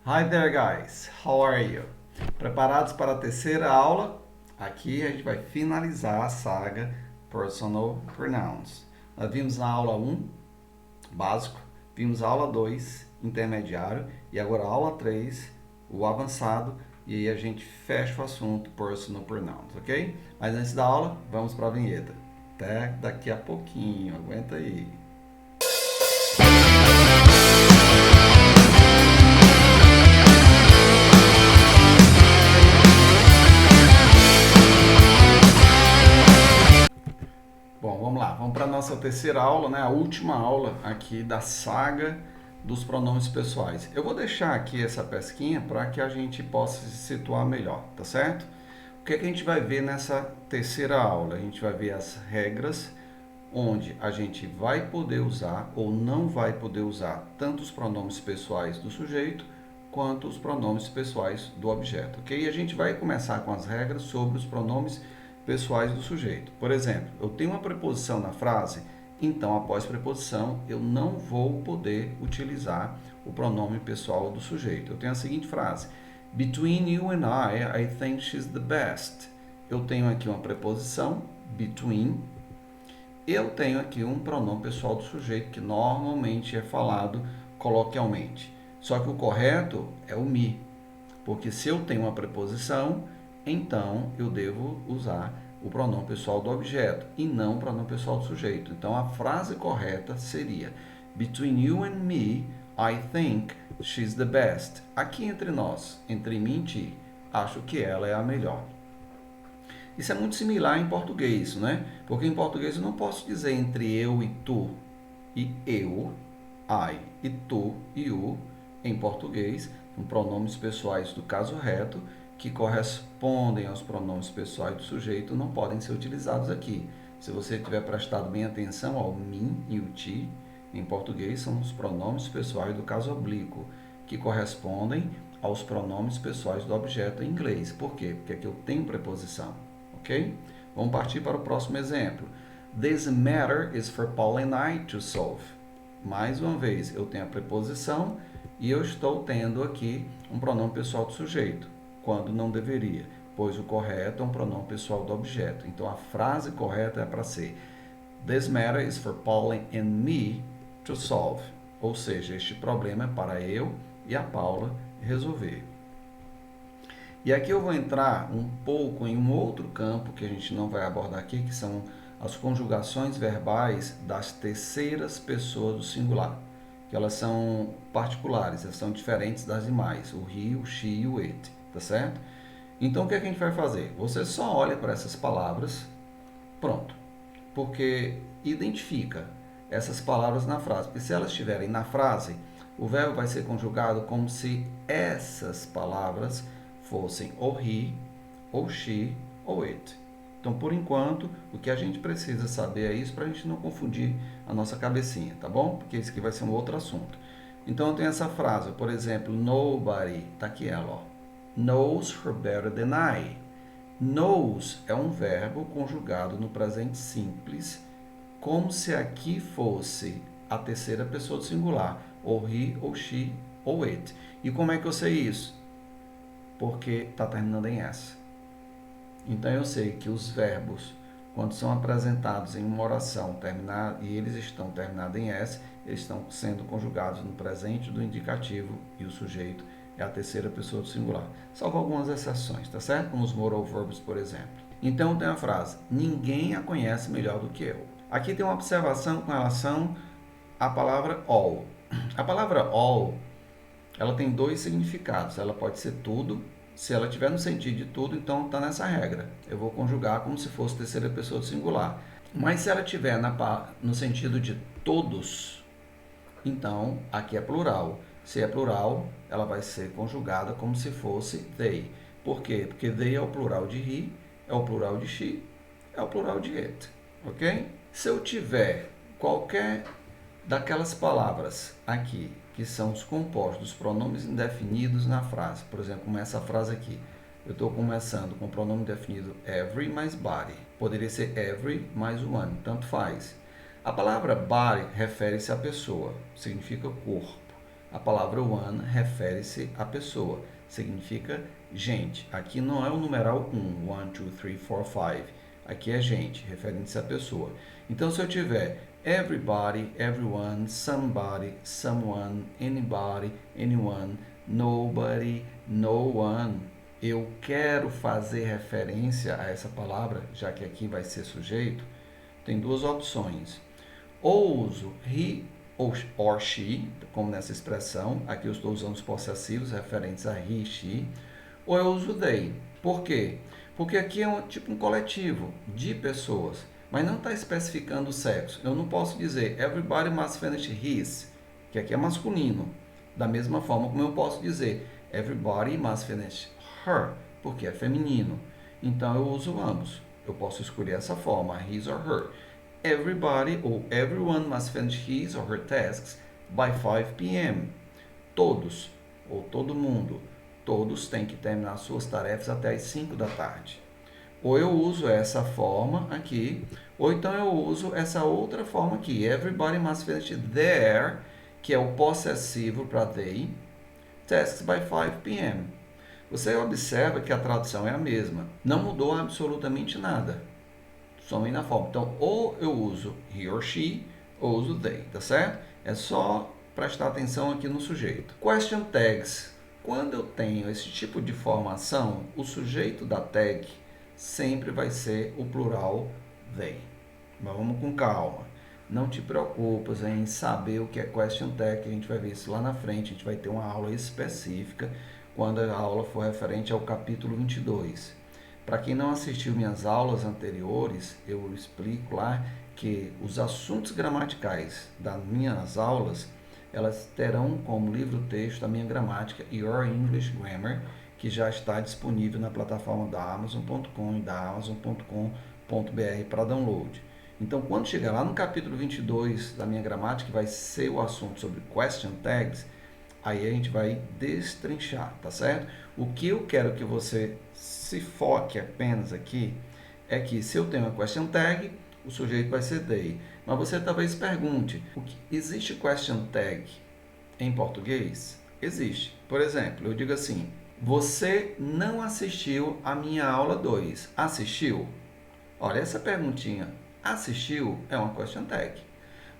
Hi there, guys. How are you? Preparados para a terceira aula? Aqui a gente vai finalizar a saga Personal Pronouns. Nós vimos na aula 1, básico, vimos a aula 2, intermediário, e agora a aula 3, o avançado, e aí a gente fecha o assunto Personal Pronouns, ok? Mas antes da aula, vamos para a vinheta. Até daqui a pouquinho, aguenta aí. Bom, vamos lá, vamos para a nossa terceira aula, né? A última aula aqui da saga dos pronomes pessoais. Eu vou deixar aqui essa pesquinha para que a gente possa se situar melhor, tá certo? O que é que a gente vai ver nessa terceira aula? A gente vai ver as regras onde a gente vai poder usar ou não vai poder usar tanto os pronomes pessoais do sujeito quanto os pronomes pessoais do objeto, ok? E a gente vai começar com as regras sobre os pronomes pessoais do sujeito. Por exemplo, eu tenho uma preposição na frase, então após preposição eu não vou poder utilizar o pronome pessoal do sujeito. Eu tenho a seguinte frase: Between you and I think she's the best. Eu tenho aqui uma preposição, between. Eu tenho aqui um pronome pessoal do sujeito que normalmente é falado coloquialmente. Só que o correto é o me, porque se eu tenho uma preposição, então eu devo usar o pronome pessoal do objeto e não o pronome pessoal do sujeito. Então a frase correta seria: Between you and me, I think she's the best. Aqui entre nós, entre mim e ti, acho que ela é a melhor. Isso é muito similar em português, né? Porque em português eu não posso dizer entre eu e tu, e eu, I, e tu e o. Em português, com pronomes pessoais do caso reto, que correspondem aos pronomes pessoais do sujeito, não podem ser utilizados aqui. Se você tiver prestado bem atenção ao mim e o ti, em português são os pronomes pessoais do caso oblíquo, que correspondem aos pronomes pessoais do objeto em inglês. Por quê? Porque aqui eu tenho preposição. Ok? Vamos partir para o próximo exemplo. This matter is for Paul and I to solve. Mais uma vez, eu tenho a preposição e eu estou tendo aqui um pronome pessoal do sujeito, quando não deveria, pois o correto é um pronome pessoal do objeto. Então, a frase correta é para ser This matter is for Paul and me to solve. Ou seja, este problema é para eu e a Paula resolver. E aqui eu vou entrar um pouco em um outro campo que a gente não vai abordar aqui, que são as conjugações verbais das terceiras pessoas do singular, que elas são particulares, elas são diferentes das demais, o he, o she e o it, tá certo? Então o que é que a gente vai fazer? Você só olha para essas palavras, pronto, porque identifica essas palavras na frase, porque se elas estiverem na frase, o verbo vai ser conjugado como se essas palavras fossem ou he, ou she, ou it. Então, por enquanto, o que a gente precisa saber é isso para a gente não confundir a nossa cabecinha, tá bom? Porque isso aqui vai ser um outro assunto. Então, eu tenho essa frase, por exemplo, nobody, tá aqui ela, ó. Knows her better than I. Knows é um verbo conjugado no presente simples, como se aqui fosse a terceira pessoa do singular, ou he, ou she, ou it. E como é que eu sei isso? Porque está terminando em S. Então eu sei que os verbos, quando são apresentados em uma oração e eles estão terminados em S, eles estão sendo conjugados no presente do indicativo e o sujeito é a terceira pessoa do singular. Salvo algumas exceções, tá certo? Como os moral verbs, por exemplo. Então tem a frase: ninguém a conhece melhor do que eu. Aqui tem uma observação com relação à palavra all. A palavra all, ela tem dois significados. Ela pode ser tudo. Se ela tiver no sentido de tudo, então está nessa regra. Eu vou conjugar como se fosse terceira pessoa do singular. Mas se ela tiver no sentido de todos, então aqui é plural. Se é plural, ela vai ser conjugada como se fosse they. Por quê? Porque they é o plural de he, é o plural de she, é o plural de it. Ok? Se eu tiver qualquer daquelas palavras aqui, que são os compostos dos pronomes indefinidos na frase. Por exemplo, como essa frase aqui. Eu estou começando com o pronome indefinido every mais body. Poderia ser every mais one, tanto faz. A palavra body refere-se à pessoa, significa corpo. A palavra one refere-se à pessoa, significa gente. Aqui não é o numeral 1, 1, 2, 3, 4, 5. Aqui é gente, referindo-se à pessoa. Então, se eu tiver everybody, everyone, somebody, someone, anybody, anyone, nobody, no one, eu quero fazer referência a essa palavra, já que aqui vai ser sujeito, tem duas opções. Ou uso he or she, como nessa expressão, aqui eu estou usando os possessivos referentes a he, she, ou eu uso they. Por quê? Porque aqui é tipo um coletivo de pessoas, mas não está especificando o sexo. Eu não posso dizer everybody must finish his, que aqui é masculino. Da mesma forma como eu posso dizer everybody must finish her, porque é feminino. Então eu uso ambos. Eu posso escolher essa forma, his or her. Everybody ou everyone must finish his or her tasks by 5 p.m. Todos ou todo mundo, todos têm que terminar suas tarefas até as 5 da tarde. Ou eu uso essa forma aqui, ou então eu uso essa outra forma aqui. Everybody must finish their, que é o possessivo para they, tasks by 5 p.m. Você observa que a tradução é a mesma. Não mudou absolutamente nada. Somente na forma. Então, ou eu uso he or she, ou uso they, tá certo? É só prestar atenção aqui no sujeito. Question tags. Quando eu tenho esse tipo de formação, o sujeito da tag sempre vai ser o plural they. Mas vamos com calma. Não te preocupes em saber o que é question tag, que a gente vai ver isso lá na frente. A gente vai ter uma aula específica quando a aula for referente ao capítulo 22. Para quem não assistiu minhas aulas anteriores, eu explico lá que os assuntos gramaticais das minhas aulas, elas terão como livro-texto a minha gramática Your English Grammar, que já está disponível na plataforma da Amazon.com e da Amazon.com.br para download. Então, quando chegar lá no capítulo 22 da minha gramática, que vai ser o assunto sobre question tags, aí a gente vai destrinchar, tá certo? O que eu quero que você se foque apenas aqui é que se eu tenho uma question tag, o sujeito vai ser they. Mas você talvez pergunte, existe question tag em português? Existe. Por exemplo, eu digo assim, você não assistiu a minha aula 2. Assistiu? Olha, essa perguntinha, assistiu, é uma question tag.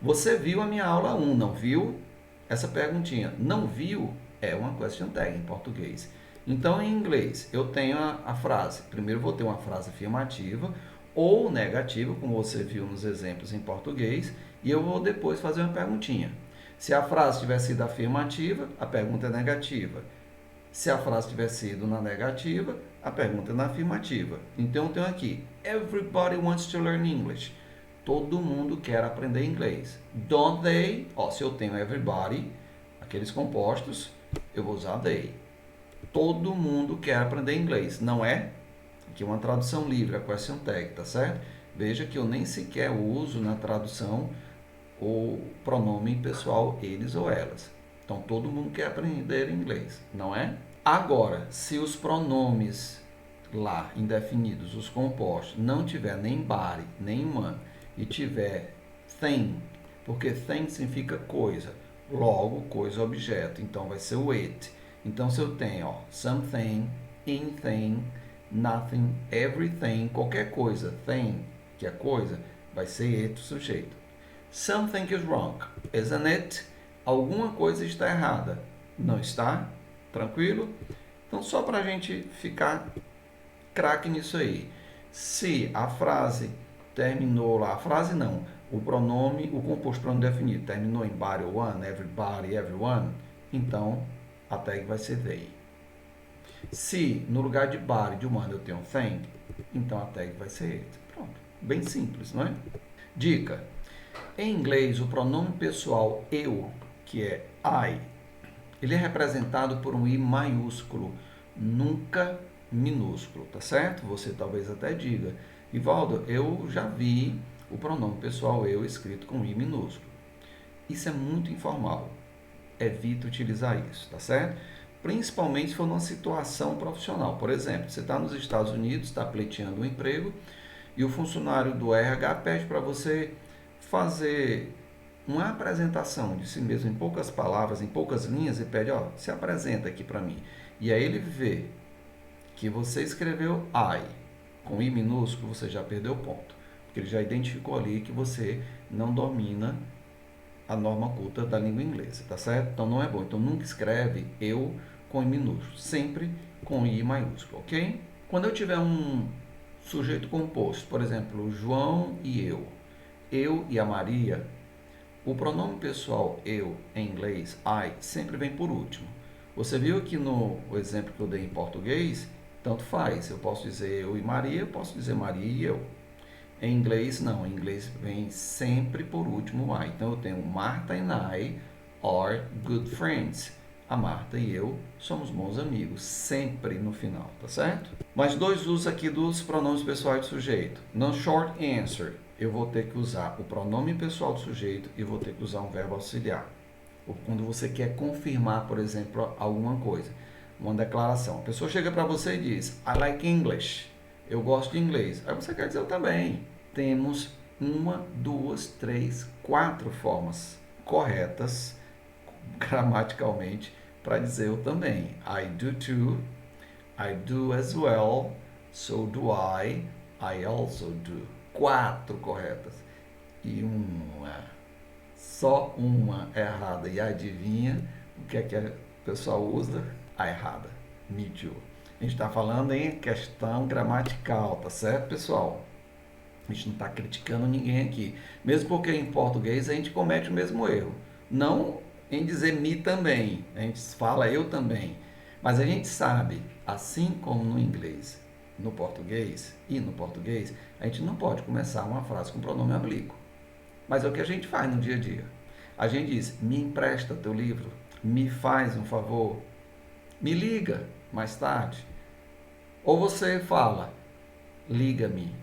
Você viu a minha aula 1, não viu? Essa perguntinha, não viu, é uma question tag em português. Então, em inglês, eu tenho a frase. Primeiro, vou ter uma frase afirmativa ou negativa, como você viu nos exemplos em português, e eu vou depois fazer uma perguntinha. Se a frase tiver sido afirmativa, a pergunta é negativa. Se a frase tiver sido na negativa, a pergunta é na afirmativa. Então, eu tenho aqui, everybody wants to learn English. Todo mundo quer aprender inglês. Don't they? Se eu tenho everybody, aqueles compostos, eu vou usar they. Todo mundo quer aprender inglês, não é? Aqui é uma tradução livre, a question tag, tá certo? Veja que eu nem sequer uso na tradução o pronome pessoal eles ou elas. Então, todo mundo quer aprender inglês, não é? Agora, se os pronomes lá, indefinidos, os compostos, não tiver nem body, nem man, e tiver thing, porque thing significa coisa, logo coisa objeto, então vai ser o it. Então se eu tenho something, anything, nothing, everything, qualquer coisa, thing, que é coisa, vai ser it sujeito. Something is wrong, isn't it? Alguma coisa está errada, não está? Tranquilo? Então só para a gente ficar craque nisso aí. Se a frase terminou lá, a frase não, o pronome, o composto pronome definido terminou em body ou one, everybody, everyone, então a tag vai ser they. Se no lugar de body, de one, eu tenho thing, então a tag vai ser it. Pronto, bem simples, não é? Dica, em inglês o pronome pessoal eu, que é I, ele é representado por um I maiúsculo, nunca minúsculo, tá certo? Você talvez até diga, Ivaldo, eu já vi o pronome pessoal eu escrito com I minúsculo. Isso é muito informal. Evite utilizar isso, tá certo? Principalmente se for numa situação profissional. Por exemplo, você está nos Estados Unidos, está pleiteando um emprego e o funcionário do RH pede para você fazer uma apresentação de si mesmo em poucas palavras, em poucas linhas, e pede, ó, se apresenta aqui para mim. E aí ele vê que você escreveu I com I minúsculo, você já perdeu o ponto. Porque ele já identificou ali que você não domina a norma culta da língua inglesa, tá certo? Então não é bom. Então nunca escreve eu com I minúsculo, sempre com I maiúsculo, ok? Quando eu tiver um sujeito composto, por exemplo, João e eu e a Maria, o pronome pessoal eu, em inglês, I, sempre vem por último. Você viu que no exemplo que eu dei em português, tanto faz. Eu posso dizer eu e Maria, eu posso dizer Maria e eu. Em inglês, não. Em inglês vem sempre por último o I. Então eu tenho Martha and I are good friends. A Marta e eu somos bons amigos, sempre no final, tá certo? Mais dois usos aqui dos pronomes pessoais do sujeito. No short answer, eu vou ter que usar o pronome pessoal do sujeito e vou ter que usar um verbo auxiliar. Ou quando você quer confirmar, por exemplo, alguma coisa, uma declaração. A pessoa chega para você e diz, I like English. Eu gosto de inglês. Aí você quer dizer eu também. Temos uma, duas, três, quatro formas corretas gramaticalmente para dizer eu também. I do too, I do as well, so do I also do. Quatro corretas. E uma, só uma errada. E adivinha o que é que o pessoal usa? A errada. Me too. A gente está falando em questão gramatical, tá certo, pessoal? A gente não está criticando ninguém aqui. Mesmo porque em português a gente comete o mesmo erro. Não em dizer me também. A gente fala eu também. Mas a gente sabe, assim como no inglês, no português e no português, a gente não pode começar uma frase com pronome oblíquo. Mas é o que a gente faz no dia a dia. A gente diz, me empresta teu livro, me faz um favor, me liga mais tarde. Ou você fala, liga-me,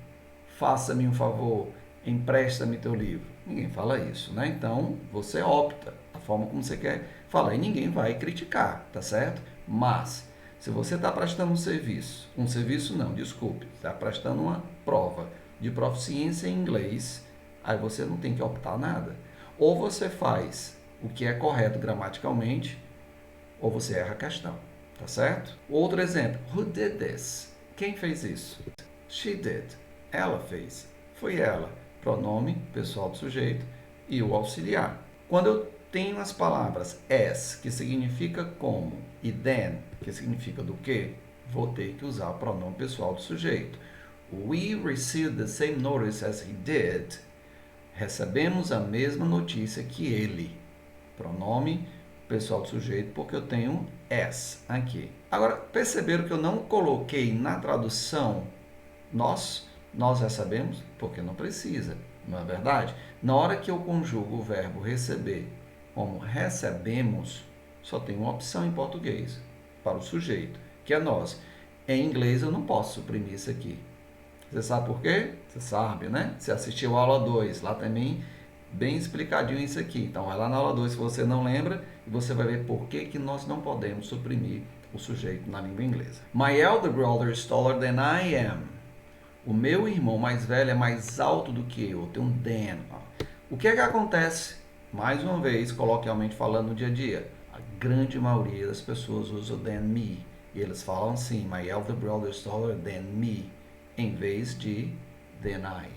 faça-me um favor, empresta-me teu livro. Ninguém fala isso, né? Então, você opta a forma como você quer falar e ninguém vai criticar, tá certo? Mas, se você está prestando um serviço não, desculpe, está prestando uma prova de proficiência em inglês, aí você não tem que optar nada. Ou você faz o que é correto gramaticalmente, ou você erra a questão, tá certo? Outro exemplo, who did this? Quem fez isso? She did. Ela fez. Foi ela. Pronome pessoal do sujeito e o auxiliar. Quando eu tenho as palavras as, que significa como, e then, que significa do que, vou ter que usar o pronome pessoal do sujeito. We received the same notice as he did. Recebemos a mesma notícia que ele. Pronome pessoal do sujeito, porque eu tenho as aqui. Agora, perceberam que eu não coloquei na tradução nós recebemos? Porque não precisa, não é verdade? Na hora que eu conjugo o verbo receber como recebemos, só tem uma opção em português para o sujeito, que é nós. Em inglês eu não posso suprimir isso aqui. Você sabe por quê? Você sabe, né? Você assistiu a aula 2, lá também bem explicadinho isso aqui. Então vai lá na aula 2 se você não lembra e você vai ver por que nós não podemos suprimir o sujeito na língua inglesa. My elder brother is taller than I am. O meu irmão mais velho é mais alto do que eu tenho um than. O que é que acontece? Mais uma vez, coloquialmente falando no dia a dia, a grande maioria das pessoas usa o than me. E eles falam assim, my elder brother is taller than me, em vez de than I,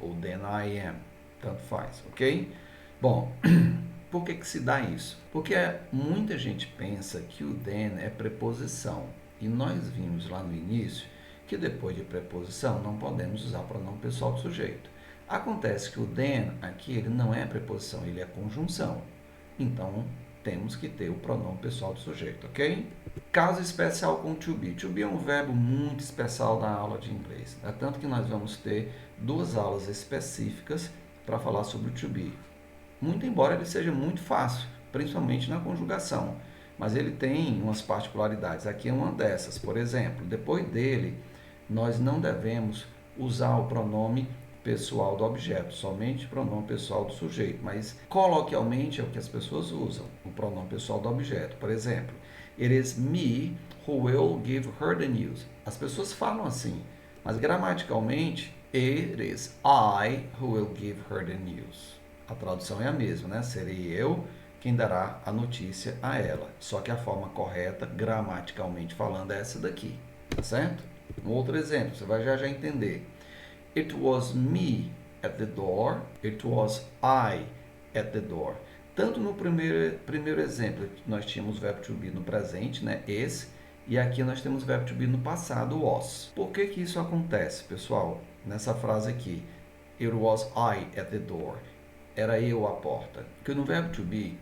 ou than I am. Tanto faz, ok? Bom, por que se dá isso? Porque muita gente pensa que o than é preposição. E nós vimos lá no início que depois de preposição não podemos usar o pronome pessoal do sujeito. Acontece que o than aqui ele não é preposição, ele é conjunção. Então, temos que ter o pronome pessoal do sujeito, ok? Caso especial com to be. To be é um verbo muito especial da aula de inglês. É tanto que nós vamos ter duas aulas específicas para falar sobre o to be. Muito embora ele seja muito fácil, principalmente na conjugação. Mas ele tem umas particularidades. Aqui é uma dessas. Por exemplo, depois dele, nós não devemos usar o pronome pessoal do objeto, somente o pronome pessoal do sujeito, mas coloquialmente é o que as pessoas usam, o pronome pessoal do objeto. Por exemplo, it is me who will give her the news. As pessoas falam assim, mas gramaticalmente, it is I who will give her the news. A tradução é a mesma, né? Serei eu quem dará a notícia a ela. Só que a forma correta, gramaticalmente falando, é essa daqui, tá certo? Um outro exemplo, você vai já entender. It was me at the door. It was I at the door. Tanto no primeiro exemplo, nós tínhamos o verbo to be no presente, né? Esse. E aqui nós temos o verbo to be no passado, was. Por que que isso acontece, pessoal? Nessa frase aqui. It was I at the door. Era eu à porta. Porque no verbo to be,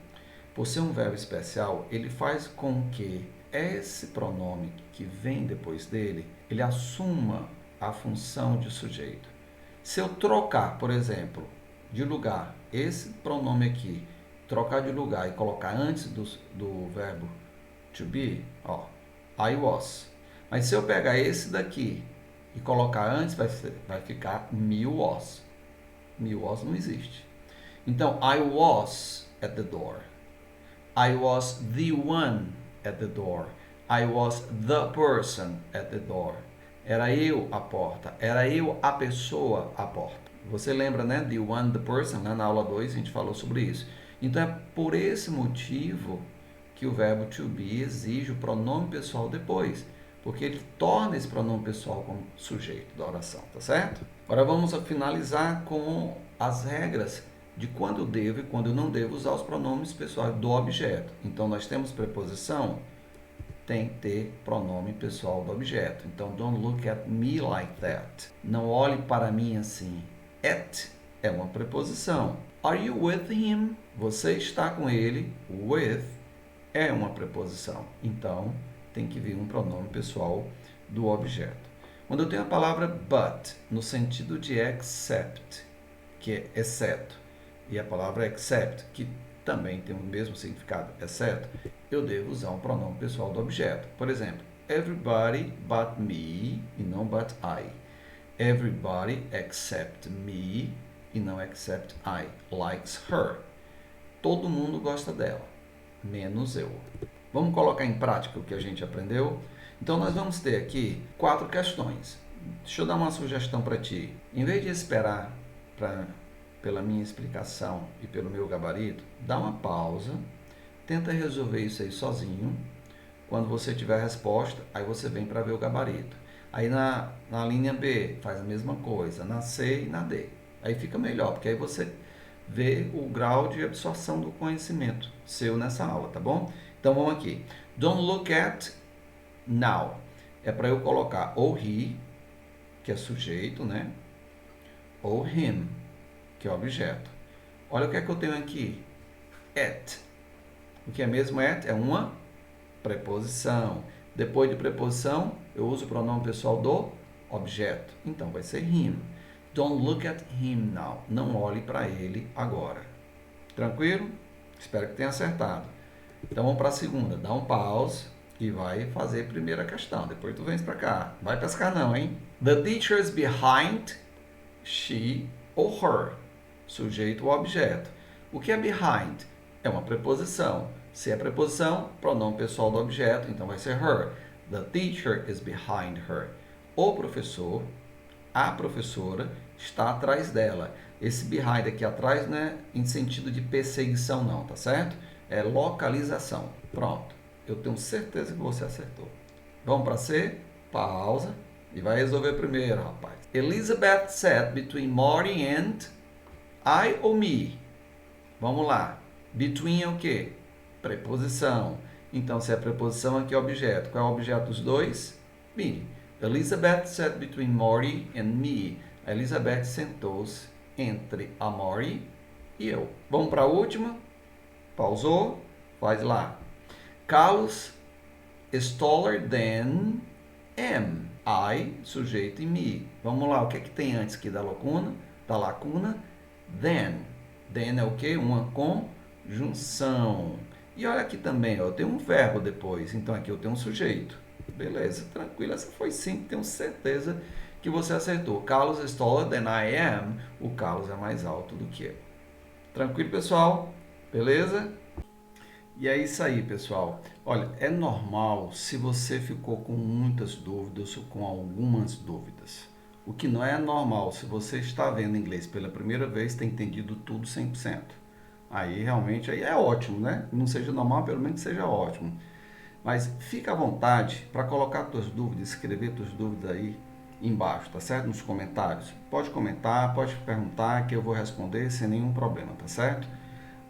por ser um verbo especial, ele faz com que esse pronome que vem depois dele, ele assuma a função de sujeito. Se eu trocar, por exemplo, de lugar, esse pronome aqui, trocar de lugar e colocar antes do verbo to be, ó, I was. Mas se eu pegar esse daqui e colocar antes, vai ficar me was. Me was não existe. Então, I was at the door. I was the one at the door. I was the person at the door. Era eu a porta. Era eu a pessoa à porta. Você lembra, né? The one, the person, né? Na aula 2 a gente falou sobre isso. Então, é por esse motivo que o verbo to be exige o pronome pessoal depois. Porque ele torna esse pronome pessoal como sujeito da oração, tá certo? Agora vamos finalizar com as regras de quando eu devo e quando eu não devo usar os pronomes pessoais do objeto. Então, nós temos preposição, tem que ter pronome pessoal do objeto. Então, don't look at me like that. Não olhe para mim assim. At é uma preposição. Are you with him? Você está com ele. With é uma preposição. Então, tem que vir um pronome pessoal do objeto. Quando eu tenho a palavra but, no sentido de except, que é exceto, e a palavra except, que também tem o mesmo significado, exceto, eu devo usar um pronome pessoal do objeto. Por exemplo, everybody but me e não but I. Everybody except me e não except I likes her. Todo mundo gosta dela, menos eu. Vamos colocar em prática o que a gente aprendeu? Então, nós vamos ter aqui 4 questões. Deixa eu dar uma sugestão para ti. Em vez de esperar pela minha explicação e pelo meu gabarito, dá uma pausa, tenta resolver isso aí sozinho. Quando você tiver a resposta, aí você vem para ver o gabarito. Aí na linha B, faz a mesma coisa, na C e na D. Aí fica melhor, porque aí você vê o grau de absorção do conhecimento seu nessa aula, tá bom? Então vamos aqui. Don't look at now. É para eu colocar ou he, que é sujeito, né? Ou him, que é objeto. Olha o que é que eu tenho aqui. At. O que é mesmo at? É uma preposição. Depois de preposição, eu uso o pronome pessoal do objeto. Então, vai ser him. Don't look at him now. Não olhe para ele agora. Tranquilo? Espero que tenha acertado. Então, vamos para a segunda. Dá um pause e vai fazer a primeira questão. Depois tu vem para cá. Vai pescar não, hein? The teacher is behind she ou her. Sujeito ou objeto. O que é behind? É uma preposição. Se é preposição, pronome pessoal do objeto, então vai ser her. The teacher is behind her. O professor, a professora, está atrás dela. Esse behind aqui atrás não é em sentido de perseguição não, tá certo? É localização. Pronto. Eu tenho certeza que você acertou. Vamos para C? Pausa. E vai resolver primeiro, rapaz. Elizabeth sat between Marty and I ou me? Vamos lá. Between é o quê? Preposição. Então, se é preposição, aqui é objeto. Qual é o objeto dos dois? Me. Elizabeth sat between Marty and me. A Elizabeth sentou-se entre a Marty e eu. Vamos para a última. Pausou. Faz lá. Carlos is taller than am. I, sujeito e me. Vamos lá. O que é que tem antes aqui da lacuna? Da lacuna. Then. Then é o quê? Uma conjunção. E olha aqui também, ó, eu tenho um verbo depois, então aqui eu tenho um sujeito. Beleza, tranquilo, essa foi sim, tenho certeza que você acertou. Carlos is taller than I am. O Carlos é mais alto do que eu. Tranquilo, pessoal? Beleza? E é isso aí, pessoal. Olha, é normal se você ficou com muitas dúvidas ou com algumas dúvidas. O que não é normal, se você está vendo inglês pela primeira vez, tem entendido tudo 100%. Aí realmente aí é ótimo, né? Não seja normal, pelo menos seja ótimo. Mas fica à vontade para colocar suas dúvidas, escrever suas dúvidas aí embaixo, tá certo? Nos comentários. Pode comentar, pode perguntar que eu vou responder sem nenhum problema, tá certo?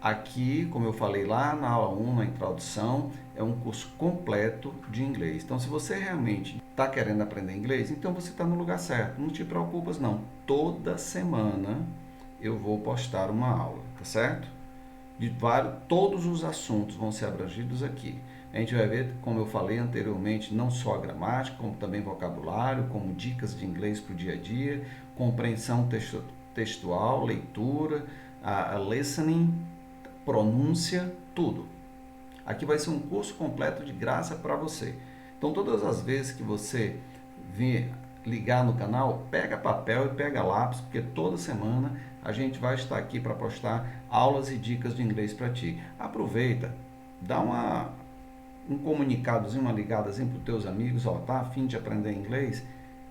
Aqui, como eu falei lá na aula 1, na introdução, é um curso completo de inglês. Então, se você realmente está querendo aprender inglês, então você está no lugar certo. Não te preocupas, não. Toda semana eu vou postar uma aula, tá certo? De vários, todos os assuntos vão ser abrangidos aqui. A gente vai ver, como eu falei anteriormente, não só a gramática, como também vocabulário, como dicas de inglês para o dia a dia, compreensão textual, leitura, a listening, pronúncia, tudo. Aqui vai ser um curso completo de graça para você. Então, todas as vezes que você vir ligar no canal, pega papel e pega lápis, porque toda semana a gente vai estar aqui para postar aulas e dicas de inglês para ti. Aproveita, dá um comunicadozinho, uma ligadazinha para os teus amigos, ó, tá a fim de aprender inglês?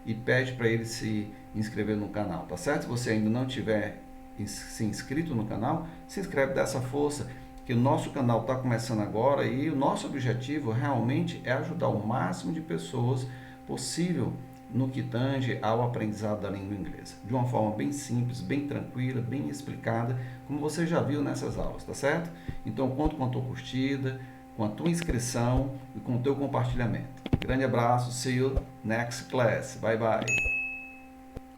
E pede para eles se inscrever no canal, tá certo? Se você ainda não tiver se inscrito no canal, se inscreve, dessa força, que o nosso canal está começando agora e o nosso objetivo realmente é ajudar o máximo de pessoas possível no que tange ao aprendizado da língua inglesa, de uma forma bem simples, bem tranquila, bem explicada, como você já viu nessas aulas, tá certo? Então conto com a tua curtida, com a tua inscrição e com o teu compartilhamento. Grande abraço, see you next class, bye bye.